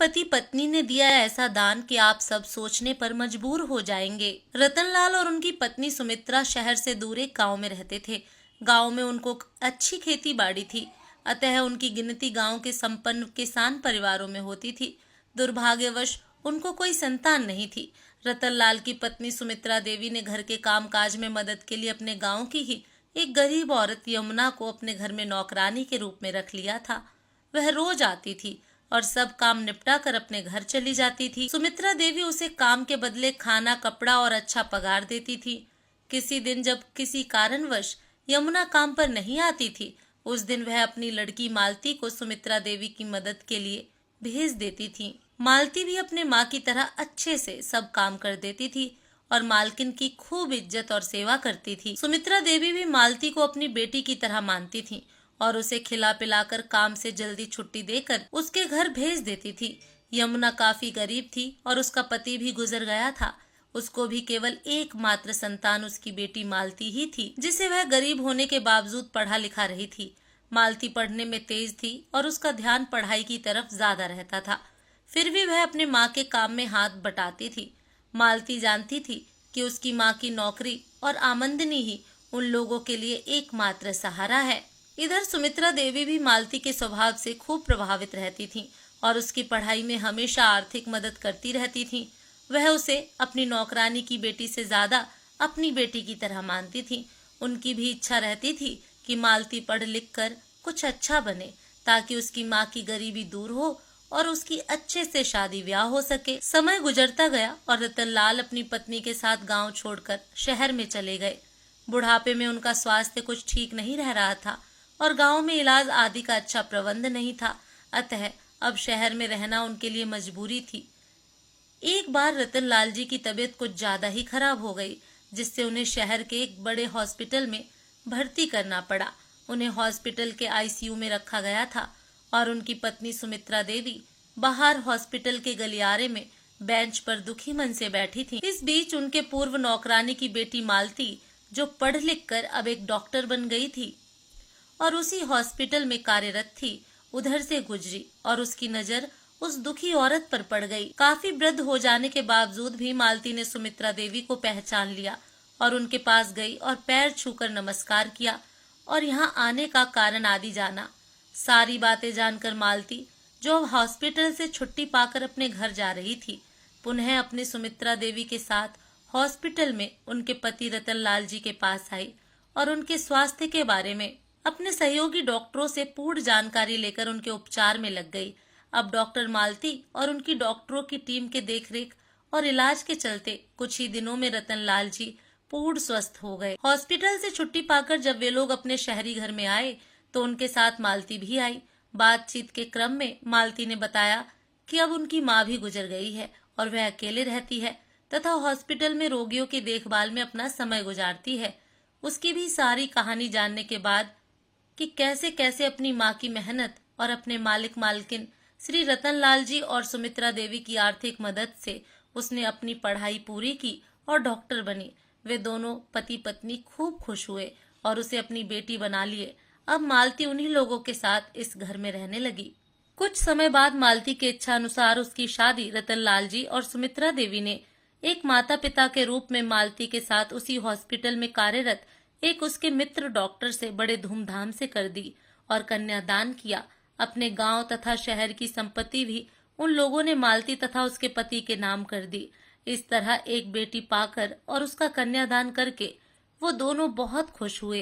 पति पत्नी ने दिया ऐसा दान कि आप सब सोचने पर मजबूर हो जाएंगे। रतनलाल और उनकी पत्नी सुमित्रा शहर से दूर एक गांव में रहते थे। गांव में उनको अच्छी खेती बाड़ी थी, अतः उनकी गिनती गांव के संपन्न किसान परिवारों में होती थी। दुर्भाग्यवश उनको कोई संतान नहीं थी। रतनलाल की पत्नी सुमित्रा देवी ने घर के काम काज में मदद के लिए अपने गाँव की ही एक गरीब औरत यमुना को अपने घर में नौकरानी के रूप में रख लिया था। वह रोज आती थी और सब काम निपटा कर अपने घर चली जाती थी। सुमित्रा देवी उसे काम के बदले खाना, कपड़ा और अच्छा पगार देती थी। किसी दिन जब किसी कारणवश यमुना काम पर नहीं आती थी, उस दिन वह अपनी लड़की मालती को सुमित्रा देवी की मदद के लिए भेज देती थी। मालती भी अपने माँ की तरह अच्छे से सब काम कर देती थी और मालकिन की खूब इज्जत और सेवा करती थी। सुमित्रा देवी भी मालती को अपनी बेटी की तरह मानती थी और उसे खिला पिलाकर काम से जल्दी छुट्टी देकर उसके घर भेज देती थी। यमुना काफी गरीब थी और उसका पति भी गुजर गया था। उसको भी केवल एकमात्र संतान उसकी बेटी मालती ही थी, जिसे वह गरीब होने के बावजूद पढ़ा लिखा रही थी। मालती पढ़ने में तेज थी और उसका ध्यान पढ़ाई की तरफ ज्यादा रहता था। फिर भी वह अपने माँ के काम में हाथ बटाती थी। मालती जानती थी कि उसकी माँ की नौकरी और आमदनी ही उन लोगों के लिए एकमात्र सहारा है। इधर सुमित्रा देवी भी मालती के स्वभाव से खूब प्रभावित रहती थी और उसकी पढ़ाई में हमेशा आर्थिक मदद करती रहती थी। वह उसे अपनी नौकरानी की बेटी से ज्यादा अपनी बेटी की तरह मानती थी। उनकी भी इच्छा रहती थी कि मालती पढ़ लिख कर कुछ अच्छा बने, ताकि उसकी माँ की गरीबी दूर हो और उसकी अच्छे से शादी ब्याह हो सके। समय गुजरता गया और रतनलाल अपनी पत्नी के साथ गांव छोड़कर शहर में चले गए। बुढ़ापे में उनका स्वास्थ्य कुछ ठीक नहीं रह रहा था और गांव में इलाज आदि का अच्छा प्रबंध नहीं था, अतः अब शहर में रहना उनके लिए मजबूरी थी। एक बार रतनलाल जी की तबीयत कुछ ज्यादा ही खराब हो गई, जिससे उन्हें शहर के एक बड़े हॉस्पिटल में भर्ती करना पड़ा। उन्हें हॉस्पिटल के आईसीयू में रखा गया था और उनकी पत्नी सुमित्रा देवी बाहर हॉस्पिटल के गलियारे में बेंच पर दुखी मन से बैठी थी। इस बीच उनके पूर्व नौकरानी की बेटी मालती, जो पढ़ लिख कर अब एक डॉक्टर बन गई थी और उसी हॉस्पिटल में कार्यरत थी, उधर से गुजरी और उसकी नजर उस दुखी औरत पर पड़ गई। काफी वृद्ध हो जाने के बावजूद भी मालती ने सुमित्रा देवी को पहचान लिया और उनके पास गई और पैर छूकर नमस्कार किया और यहाँ आने का कारण आदि जाना। सारी बातें जानकर मालती, जो अब हॉस्पिटल से छुट्टी पाकर अपने घर जा रही थी, पुनः अपनी सुमित्रा देवी के साथ हॉस्पिटल में उनके पति रतनलाल जी के पास आई और उनके स्वास्थ्य के बारे में अपने सहयोगी डॉक्टरों से पूर्ण जानकारी लेकर उनके उपचार में लग गई। अब डॉक्टर मालती और उनकी डॉक्टरों की टीम के देखरेख और इलाज के चलते कुछ ही दिनों में रतनलाल जी पूर्ण स्वस्थ हो गए। हॉस्पिटल से छुट्टी पाकर जब वे लोग अपने शहरी घर में आए तो उनके साथ मालती भी आई। बातचीत के क्रम में मालती ने बताया कि अब उनकी माँ भी गुजर गई है और वह अकेले रहती है तथा हॉस्पिटल में रोगियों की देखभाल में अपना समय गुजारती है। उसकी भी सारी कहानी जानने के बाद कि कैसे कैसे अपनी माँ की मेहनत और अपने मालिक मालकिन श्री रतनलाल जी और सुमित्रा देवी की आर्थिक मदद से उसने अपनी पढ़ाई पूरी की और डॉक्टर बनी, वे दोनों पति पत्नी खूब खुश हुए और उसे अपनी बेटी बना लिए। अब मालती उन्हीं लोगों के साथ इस घर में रहने लगी। कुछ समय बाद मालती के इच्छा अनुसार उसकी शादी रतनलाल जी और सुमित्रा देवी ने एक माता पिता के रूप में मालती के साथ उसी हॉस्पिटल में कार्यरत एक उसके मित्र डॉक्टर से बड़े धूमधाम से कर दी और कन्यादान किया। अपने गांव तथा शहर की संपत्ति भी उन लोगों ने मालती तथा उसके पति के नाम कर दी। इस तरह एक बेटी पाकर और उसका कन्यादान करके वो दोनों बहुत खुश हुए।